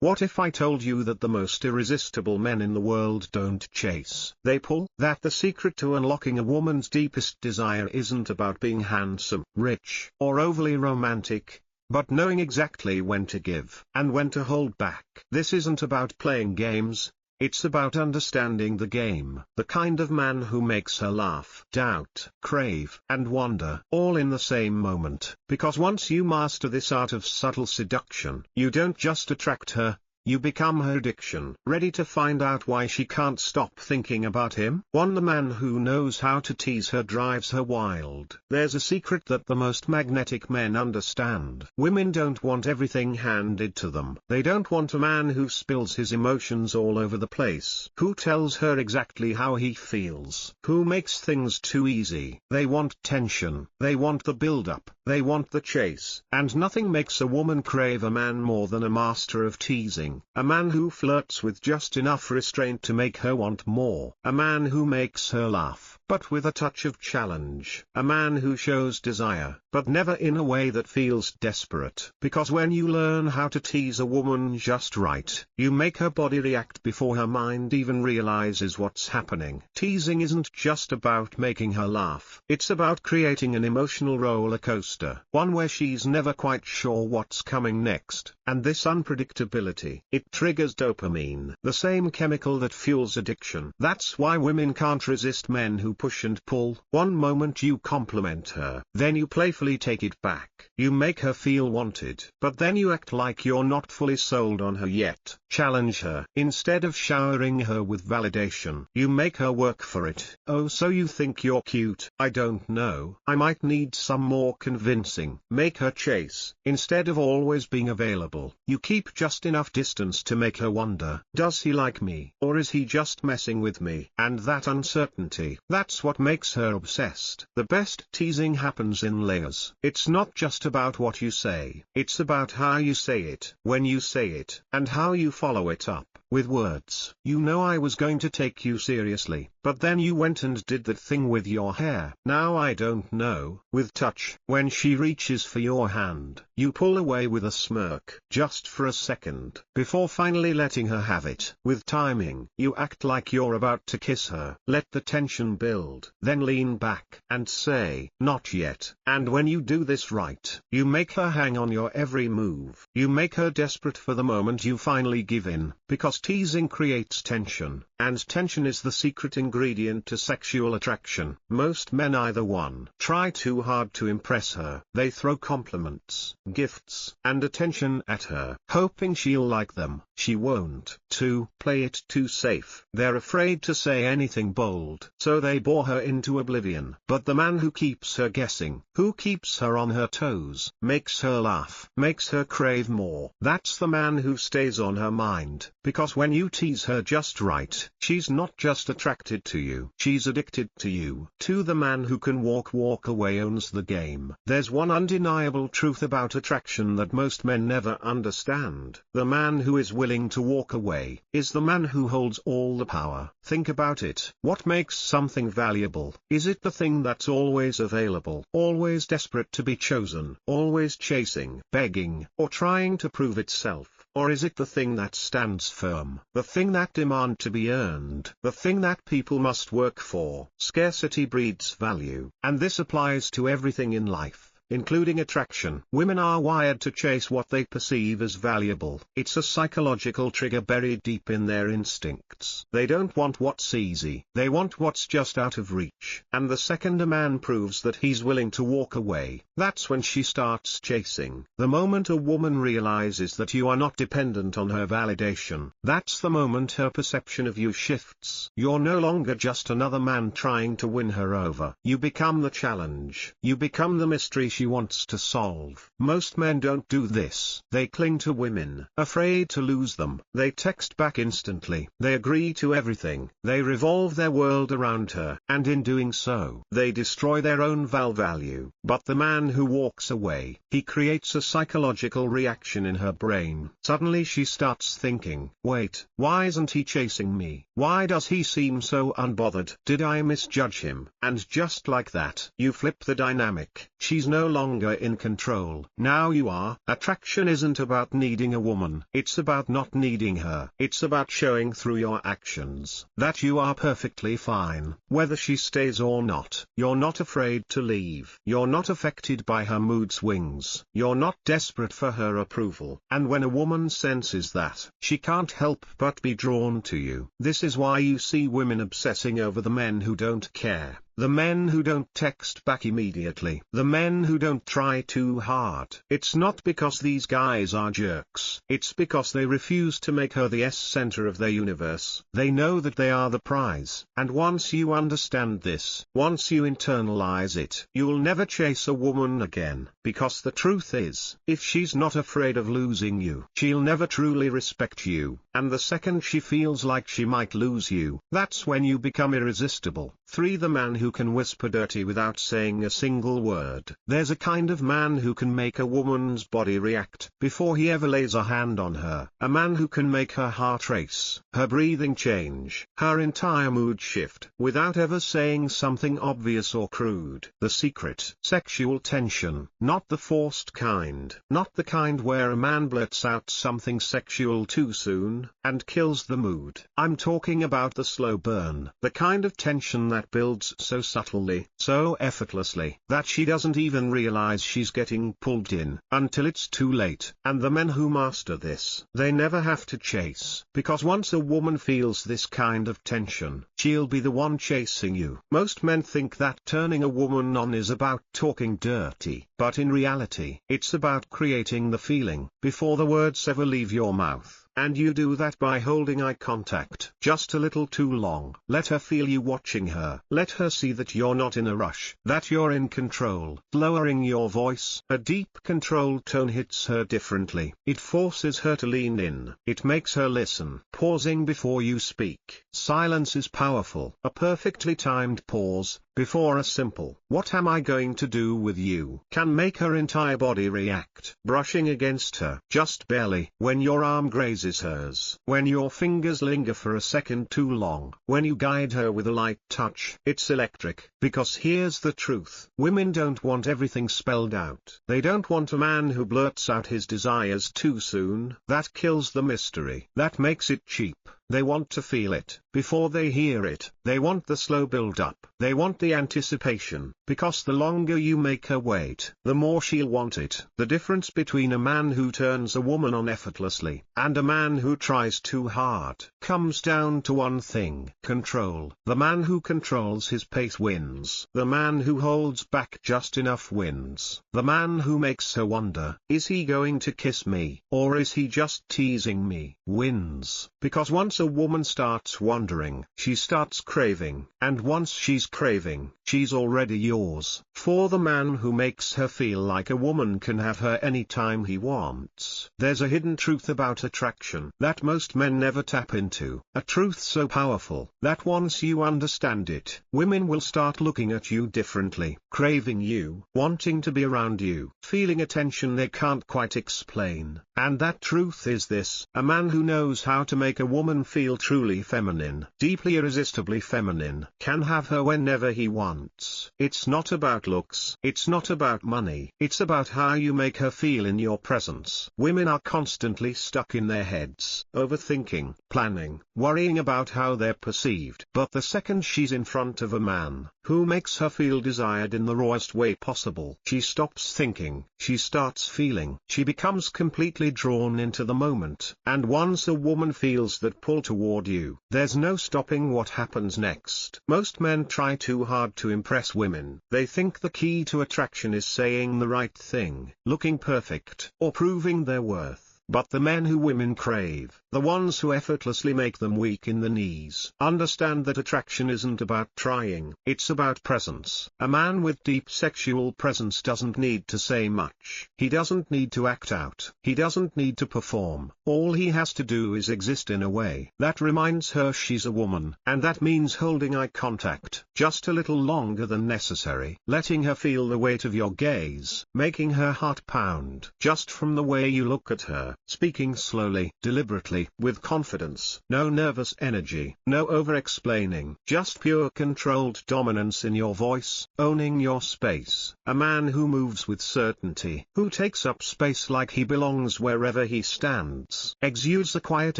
What if I told you that the most irresistible men in the world don't chase, they pull? That the secret to unlocking a woman's deepest desire isn't about being handsome, rich, or overly romantic, but knowing exactly when to give and when to hold back. This isn't about playing games. It's about understanding the game. The kind of man who makes her laugh, doubt, crave, and wonder, all in the same moment. Because once you master this art of subtle seduction, you don't just attract her, you become her addiction. Ready to find out why she can't stop thinking about him? The man who knows how to tease her drives her wild. There's a secret that the most magnetic men understand. Women don't want everything handed to them. They don't want a man who spills his emotions all over the place, who tells her exactly how he feels, who makes things too easy. They want tension. They want the build-up. They want the chase. And nothing makes a woman crave a man more than a master of teasing. A man who flirts with just enough restraint to make her want more. A man who makes her laugh, but with a touch of challenge. A man who shows desire, but never in a way that feels desperate. Because when you learn how to tease a woman just right, you make her body react before her mind even realizes what's happening. Teasing isn't just about making her laugh. It's about creating an emotional roller coaster, one where she's never quite sure what's coming next. And this unpredictability, it triggers dopamine, the same chemical that fuels addiction. That's why women can't resist men who push and pull. One moment you compliment her, then you playfully take it back. You make her feel wanted, but then you act like you're not fully sold on her yet. Challenge her. Instead of showering her with validation, you make her work for it. Oh, so you think you're cute? I don't know. I might need some more convincing. Make her chase. Instead of always being available, you keep just enough distance to make her wonder, does he like me? Or is he just messing with me? And that uncertainty, that's what makes her obsessed. The best teasing happens in layers. It's not just about what you say. It's about how you say it, when you say it, and how you follow it up. With words. You know I was going to take you seriously, but then you went and did that thing with your hair. Now I don't know. With touch. When she reaches for your hand, you pull away with a smirk, just for a second, before finally letting her have it. With timing, you act like you're about to kiss her. Let the tension build, then lean back, and say, not yet. And when you do this right, you make her hang on your every move. You make her desperate for the moment you finally give in, because teasing creates tension, and tension is the secret ingredient to sexual attraction. Most men either 1. Try too hard to impress her. They throw compliments, gifts, and attention at her, hoping she'll like them. She won't. 2. Play it too safe. They're afraid to say anything bold, so they bore her into oblivion. But the man who keeps her guessing, who keeps her on her toes, makes her laugh, makes her crave more, that's the man who stays on her mind. Because when you tease her just right, she's not just attracted to you, she's addicted to you. The man who can walk away owns the game. There's one undeniable truth about attraction that most men never understand. The man who is willing to walk away is the man who holds all the power. Think about it. What makes something valuable? Is it the thing that's always available, always desperate to be chosen, always chasing, begging, or trying to prove itself? Or is it the thing that stands firm, the thing that demands to be earned, the thing that people must work for? Scarcity breeds value, and this applies to everything in life, including attraction. Women are wired to chase what they perceive as valuable. It's a psychological trigger buried deep in their instincts. They don't want what's easy, they want what's just out of reach. And the second a man proves that he's willing to walk away, that's when she starts chasing. The moment a woman realizes that you are not dependent on her validation, that's the moment her perception of you shifts. You're no longer just another man trying to win her over. You become the challenge. You become the mystery she wants to solve. Most men don't do this. They cling to women, afraid to lose them. They text back instantly. They agree to everything. They revolve their world around her, and in doing so, they destroy their own value. But the man who walks away, he creates a psychological reaction in her brain. Suddenly she starts thinking, wait, why isn't he chasing me? Why does he seem so unbothered? Did I misjudge him? And just like that, you flip the dynamic. She's no longer in control. Now you are. Attraction isn't about needing a woman. It's about not needing her. It's about showing through your actions that you are perfectly fine, whether she stays or not. You're not afraid to leave. You're not affected by her mood swings. You're not desperate for her approval. And when a woman senses that, she can't help but be drawn to you. This is why you see women obsessing over the men who don't care. The men who don't text back immediately. The men who don't try too hard. It's not because these guys are jerks. It's because they refuse to make her the center of their universe. They know that they are the prize. And once you understand this, once you internalize it, you'll never chase a woman again. Because the truth is, if she's not afraid of losing you, she'll never truly respect you. And the second she feels like she might lose you, that's when you become irresistible. 3. The man who can whisper dirty without saying a single word. There's a kind of man who can make a woman's body react before he ever lays a hand on her. A man who can make her heart race, her breathing change, her entire mood shift, without ever saying something obvious or crude. The secret. Sexual tension. Not the forced kind. Not the kind where a man blurts out something sexual too soon, and kills the mood. I'm talking about the slow burn. The kind of tension that builds so subtly, so effortlessly, that she doesn't even realize she's getting pulled in, until it's too late. And the men who master this, they never have to chase. Because once a woman feels this kind of tension, she'll be the one chasing you. Most men think that turning a woman on is about talking dirty, but in reality, it's about creating the feeling, before the words ever leave your mouth. And you do that by holding eye contact just a little too long. Let her feel you watching her. Let her see that you're not in a rush, that you're in control. Lowering your voice. A deep controlled tone hits her differently. It forces her to lean in. It makes her listen. Pausing before you speak. Silence is powerful. A perfectly timed pause, before a simple, "What am I going to do with you?" can make her entire body react. Brushing against her, just barely, when your arm grazes hers, when your fingers linger for a second too long, when you guide her with a light touch. It's electric, because here's the truth. Women don't want everything spelled out. They don't want a man who blurts out his desires too soon. That kills the mystery. That makes it cheap. They want to feel it, before they hear it. They want the slow build-up. They want the anticipation, because the longer you make her wait, the more she'll want it. The difference between a man who turns a woman on effortlessly, and a man who tries too hard, comes down to one thing: control. The man who controls his pace wins. The man who holds back just enough wins. The man who makes her wonder, is he going to kiss me, or is he just teasing me, wins. Because once a woman starts wondering, she starts craving, and once she's craving, she's already yours. For the man who makes her feel like a woman can have her anytime he wants. There's a hidden truth about attraction that most men never tap into, a truth so powerful that once you understand it, women will start looking at you differently, craving you, wanting to be around you, feeling a tension they can't quite explain. And that truth is this: a man who knows how to make a woman feel truly feminine, deeply irresistibly feminine, can have her whenever he wants. It's not about looks, it's not about money, it's about how you make her feel in your presence. Women are constantly stuck in their heads, overthinking, planning, worrying about how they're perceived. But the second she's in front of a man who makes her feel desired in the rawest way possible, she stops thinking, she starts feeling, she becomes completely drawn into the moment. And once a woman feels that pull toward you, there's no stopping what happens next. Most men try too hard to impress women. They think the key to attraction is saying the right thing, looking perfect, or proving their worth. But the men who women crave, the ones who effortlessly make them weak in the knees, understand that attraction isn't about trying, it's about presence. A man with deep sexual presence doesn't need to say much. He doesn't need to act out. He doesn't need to perform. All he has to do is exist in a way that reminds her she's a woman. And that means holding eye contact, just a little longer than necessary, letting her feel the weight of your gaze, making her heart pound, just from the way you look at her. speaking slowly, deliberately, with confidence. No nervous energy, no over-explaining, just pure controlled dominance in your voice, owning your space. A man who moves with certainty, who takes up space like he belongs wherever he stands, exudes a quiet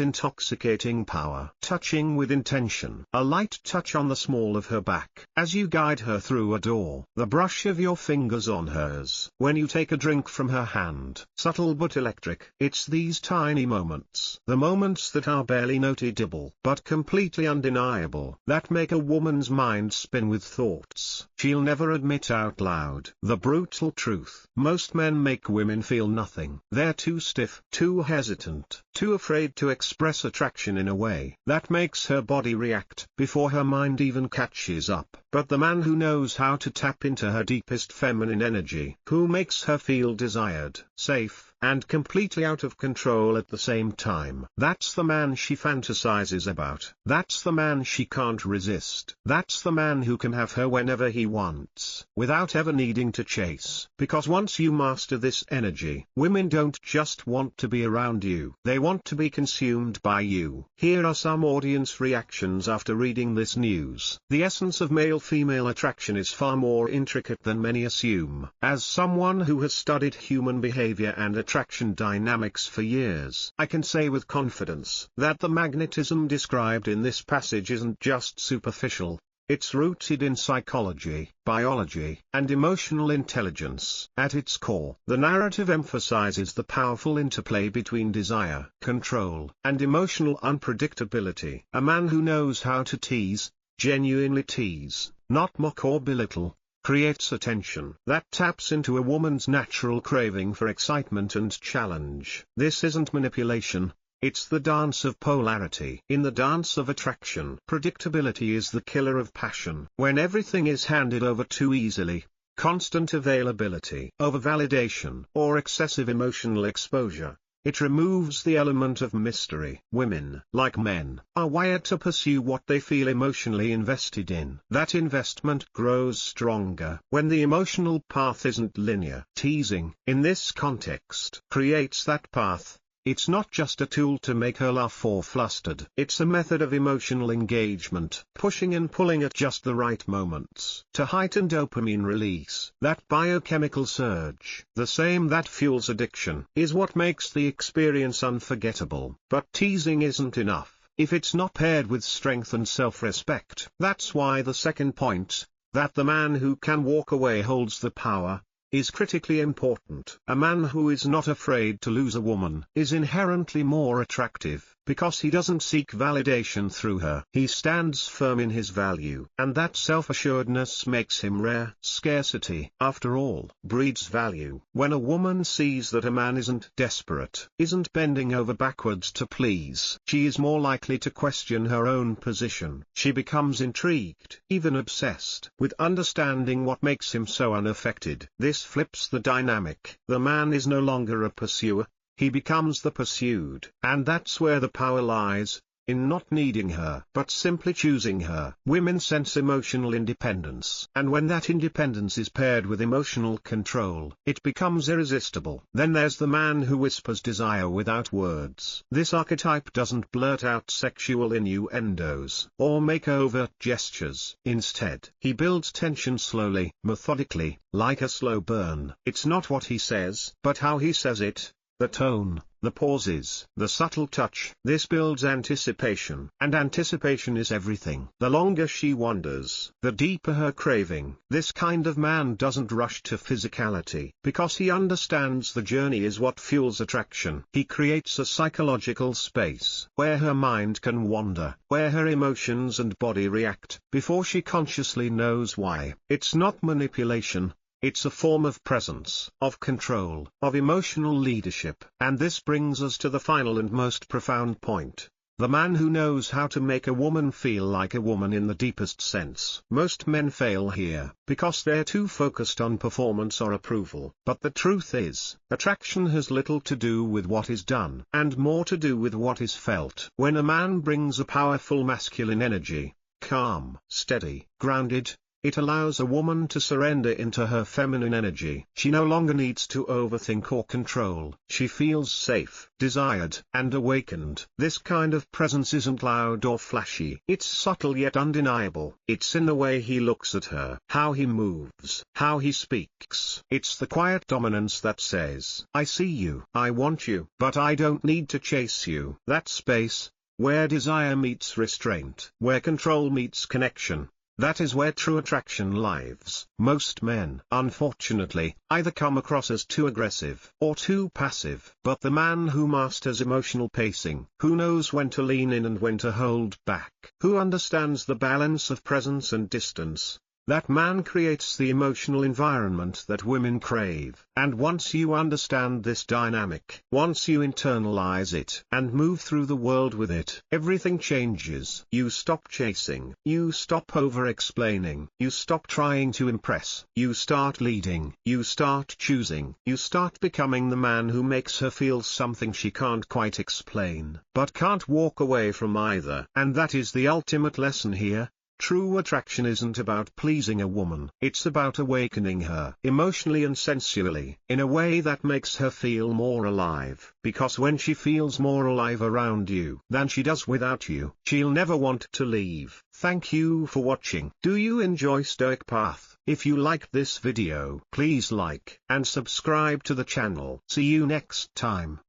intoxicating power. Touching with intention, a light touch on the small of her back, as you guide her through a door, the brush of your fingers on hers, when you take a drink from her hand, subtle but electric. It's these tiny moments, the moments that are barely noticeable, but completely undeniable, that make a woman's mind spin with thoughts she'll never admit out loud. The brutal truth: most men make women feel nothing. They're too stiff, too hesitant, too afraid to express attraction in a way that makes her body react before her mind even catches up. But the man who knows how to tap into her deepest feminine energy, who makes her feel desired, safe, and completely out of control at the same time, that's the man she fantasizes about. That's the man she can't resist. That's the man who can have her whenever he wants, without ever needing to chase. Because once you master this energy, women don't just want to be around you, they want to be consumed by you. Here are some audience reactions after reading this news. The essence of male-female attraction is far more intricate than many assume. As someone who has studied human behavior and attraction dynamics for years, I can say with confidence that the magnetism described in this passage isn't just superficial. It's rooted in psychology, biology, and emotional intelligence. At its core, the narrative emphasizes the powerful interplay between desire, control, and emotional unpredictability. A man who knows how to tease, genuinely tease, not mock or belittle, creates a tension that taps into a woman's natural craving for excitement and challenge. This isn't manipulation. It's the dance of polarity. In the dance of attraction, predictability is the killer of passion. When everything is handed over too easily, constant availability, over-validation, or excessive emotional exposure, it removes the element of mystery. Women, like men, are wired to pursue what they feel emotionally invested in. That investment grows stronger when the emotional path isn't linear. Teasing, in this context, creates that path. It's not just a tool to make her laugh or flustered. It's a method of emotional engagement, pushing and pulling at just the right moments, to heighten dopamine release. That biochemical surge, the same that fuels addiction, is what makes the experience unforgettable. But teasing isn't enough if it's not paired with strength and self-respect. That's why the second point, that the man who can walk away holds the power, is critically important. A man who is not afraid to lose a woman is inherently more attractive, because he doesn't seek validation through her. He stands firm in his value, and that self-assuredness makes him rare. Scarcity, after all, breeds value. When a woman sees that a man isn't desperate, isn't bending over backwards to please, she is more likely to question her own position. She becomes intrigued, even obsessed, with understanding what makes him so unaffected. This flips the dynamic. The man is no longer a pursuer, he becomes the pursued. And that's where the power lies, in not needing her, but simply choosing her. Women sense emotional independence, and when that independence is paired with emotional control, it becomes irresistible. Then there's the man who whispers desire without words. This archetype doesn't blurt out sexual innuendos, or make overt gestures. Instead, he builds tension slowly, methodically, like a slow burn. It's not what he says, but how he says it. The tone, the pauses, the subtle touch. This builds anticipation, and anticipation is everything. The longer she wanders, the deeper her craving. This kind of man doesn't rush to physicality, because he understands the journey is what fuels attraction. He creates a psychological space where her mind can wander, where her emotions and body react, before she consciously knows why. It's not manipulation. It's a form of presence, of control, of emotional leadership. And this brings us to the final and most profound point. The man who knows how to make a woman feel like a woman in the deepest sense. Most men fail here, because they're too focused on performance or approval. But the truth is, attraction has little to do with what is done, and more to do with what is felt. When a man brings a powerful masculine energy, calm, steady, grounded, It allows a woman to surrender into her feminine energy. She no longer needs to overthink or control. She feels safe, desired, and awakened. This kind of presence isn't loud or flashy. It's subtle yet undeniable. It's in the way he looks at her, how he moves, how he speaks. It's the quiet dominance that says, I see you, I want you, but I don't need to chase you. That space, where desire meets restraint, where control meets connection. That is where true attraction lives. Most men, unfortunately, either come across as too aggressive or too passive. But the man who masters emotional pacing, who knows when to lean in and when to hold back, who understands the balance of presence and distance, that man creates the emotional environment that women crave. And once you understand this dynamic, once you internalize it and move through the world with it, everything changes. You stop chasing, you stop over-explaining, you stop trying to impress, you start leading, you start choosing, you start becoming the man who makes her feel something she can't quite explain, but can't walk away from either. And that is the ultimate lesson here. True attraction isn't about pleasing a woman. It's about awakening her emotionally and sensually, in a way that makes her feel more alive. Because when she feels more alive around you than she does without you, she'll never want to leave. Thank you for watching. Do you enjoy Stoic Path? If you liked this video, please like and subscribe to the channel. See you next time.